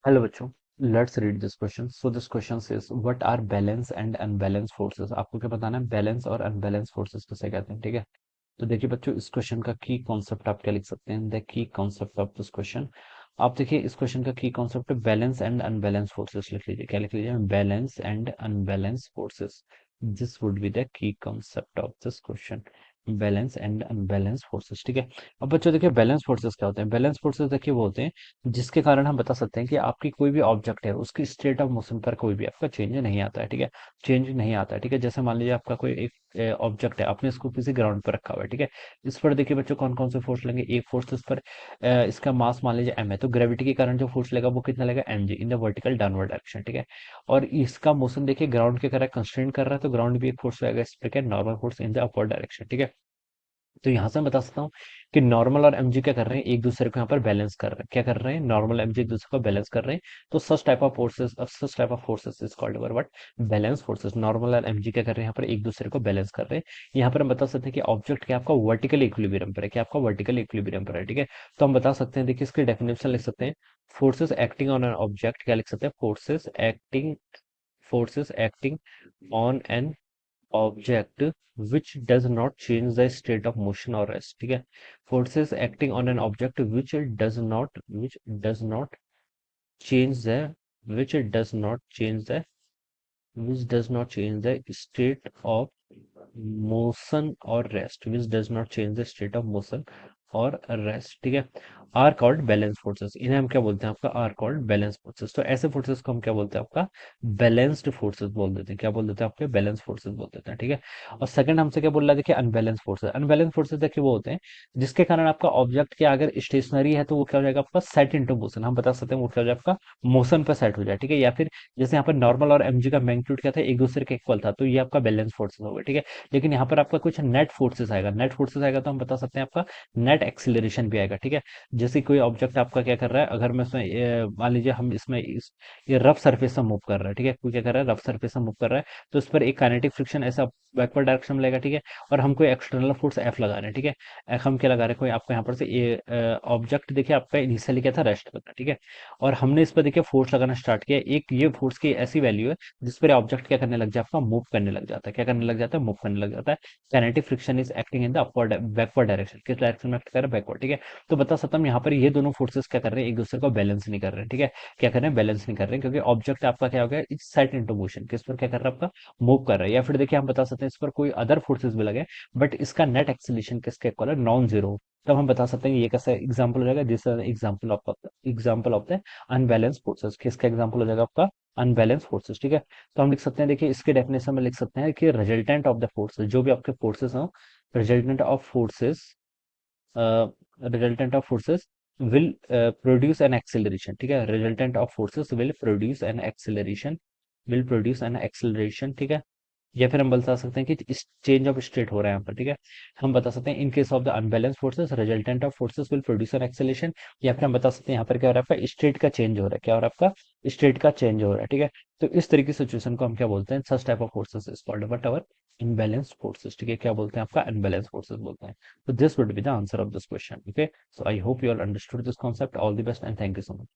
Hello बच्चों, let's read this question. So this question is what are balance and unbalance forces. आपको क्या बताना है? बैलेंस और अनबैलेंस फोर्सेस किसे कहते हैं. ठीक है, तो देखिए बच्चों, इस क्वेश्चन का की कॉन्सेप्ट आप क्या लिख सकते हैं? The key concept of this question. आप देखिए, इस क्वेश्चन का की कॉन्सेप्ट है बैलेंस एंड अनबैलेंस फोर्सेस. लिख लीजिए. क्या लिख लीजिए? Balance and unbalance forces. This would be the key concept of this question. Balance and unbalance forces. ठीक है. अब बच्चों देखिए, बैलेंस फोर्सेस क्या होते हैं? बैलेंस फोर्सेस देखिए वो होते हैं जिसके कारण हम बता सकते हैं कि आपकी कोई भी ऑब्जेक्ट है, उसकी स्टेट ऑफ मोशन पर कोई भी आपका चेंज नहीं आता है. ठीक है, चेंज नहीं आता है. ठीक है, जैसे मान लीजिए आपका कोई एक ऑब्जेक्ट है, आपने इसको किसी ग्राउंड पर रखा हुआ है. ठीक है, इस पर देखिए बच्चों कौन कौन से फोर्स लेंगे. एक फोर्स इस पर इसका मास मान लीजिए m है, तो ग्रेविटी के कारण जो फोर्स लेगा वो कितना लेगा? mg in the vertical downward direction. ठीक है, और इसका मोशन देखिए ग्राउंड के कारण कंस्ट्रेंट कर रहा है, तो ग्राउंड भी एक फोर्स लगेगा. इस पर क्या? Normal force in the upward direction. ठीक है, तो यहां से मैं बता सकता हूँ कि नॉर्मल और एमजी क्या कर रहे हैं? एक दूसरे को यहाँ पर बैलेंस कर रहे हैं. क्या कर रहे हैं? नॉर्मल एमजी एक दूसरे को बैलेंस कर रहे हैं. तो such type of forces is called what? Balance forces. Normal और एमजी क्या कर रहे हैं? यहाँ पर एक दूसरे को बैलेंस कर रहे हैं. यहाँ पर हम बता सकते हैं कि ऑब्जेक्ट क्या आपका वर्टिकल इक्विलिब्रियम पर है. क्या आपका वर्टिकल इक्विलिब्रियम पर है. ठीक है, तो हम बता सकते हैं, देखिए इसकी डेफिनेशन लिख सकते हैं. Forces acting on an object. क्या लिख सकते हैं? Forces acting on an object which does not change the state of motion or rest. ठीक है, forces acting on an object which does not change the which does not change the state of motion or rest, which does not change the state of motion और rest. ठीक है, are called balance forces. इन्हें हम क्या बोलते हैं? आपका are called balance forces. तो ऐसे फोर्सेस को हम क्या बोलते हैं? आपका बैलेंस्ड फोर्सेस बोल देते हैं. क्या बोल देते हैं? आपके बैलेंस फोर्सेस बोल देते हैं. ठीक है, और सेकंड हमसे क्या बोल रहा है? देखिए अनबैलेंस फोर्सेस. अनबैलेंस फोर्सेस देखिए वो होते हैं जिसके कारण आपका ऑब्जेक्ट क्या, अगर स्टेशनरी है तो वो क्या हो जाएगा? आपका सेट इनटू मोशन. हम बता सकते हैं वो क्या हो जाएगा? आपका मोशन पर सेट हो जाए. ठीक है, या फिर जैसे यहाँ पर नॉर्मल और एमजी का मैग्नीट्यूड क्या था? एक दूसरे के इक्वल था, तो ये आपका बैलेंस फोर्सेस हो गया. ठीक है, लेकिन यहाँ पर आपका कुछ नेट फोर्सेस आएगा. नेट फोर्सेस आएगा तो हम बता सकते हैं आपका नेट एक्सिलरेशन भी आएगा. ठीक है, जैसे कोई ऑब्जेक्ट आपका क्या कर रहा है, अगर मैं इसमें मान लीजिए हम इसमें ये रफ सरफेस से मूव कर रहा है. ठीक है, कोई क्या कर रहा है? रफ सरफेस से मूव कर रहा है, तो इस पर एक काइनेटिक फ्रिक्शन ऐसा बैकवर्ड डायरेक्शन में लगेगा. ठीक है, और हम कोई एक्सटर्नल फोर्स एफ लगा रहे हैं. ठीक है, हम क्या लगा रहे हैं? कोई आपको यहाँ पर से ये ऑब्जेक्ट देखिए आपका इनिशियली क्या था? रेस्ट कर रहा है. ठीक है, और हमने इस पर देखिए फोर्स लगाना स्टार्ट किया. एक ये फोर्स की ऐसी वैल्यू है जिस पर ऑब्जेक्ट क्या करने लग जाता है? आपका मूव करने लग जाता है. क्या करने लग जाता है? मूव करने लग जाता है. Kinetic friction is acting in the upward backward direction. किस डायरेक्शन में एक्ट कर रहा है? बैकवर्ड. ठीक है, तो बता सकता हूँ यहाँ पर ये दोनों फोर्सेस क्या कर रहे हैं? एक दूसरे को बैलेंस नहीं कर रहे हैं. ठीक है, क्या कर रहे हैं? बैलेंस नहीं कर रहे हैं, क्योंकि ऑब्जेक्ट आपका क्या हो गया? It's set into motion. किस पर क्या कर रहा है? आपका मूव कर रहा है. या फिर देखिए हम बता सकते हैं इस पर कोई अदर फोर्सेस भी लगे, बट इसका नेट एक्सीलरेशन किसके इक्वल है? Non zero. तब हम बता सकते हैं कि ये कैसा एग्जाम्पल हो जाएगा? This example of the unbalance forces. किसका एग्जाम्पल हो जाएगा? आपका अनबैलेंस फोर्सेस. ठीक है, तो हम लिख सकते हैं, देखिए इसके डेफिनेशन में लिख सकते हैं कि रिजल्टेंट ऑफ द फोर्सेस, जो भी आपके फोर्सेस हो, resultant of forces resultant of forces will produce an acceleration. ठीक है, resultant of forces will produce an acceleration. ठीक है, या फिर हम बता सकते हैं कि इस चेंज ऑफ स्टेट हो रहा है यहाँ पर. ठीक है, हम बता सकते हैं in case of the unbalance forces resultant of forces will produce an acceleration. या फिर हम बता सकते हैं यहाँ पर क्या हो रहा है? आपका स्टेट का चेंज हो रहा है. क्या हो रहा है? आपका स्टेट का चेंज हो रहा है. ठीक है, तो इस तरीके की सिचुएशन को हम क्या बोलते हैं? Such type of forces is called what ever imbalance forces. ठीक है, क्या बोलते हैं? आपका अनबैलेंस फोर्सेस बोलते हैं. तो this would be the answer of this question. Okay, so I hope you all understood this concept. All the best and thank you so much.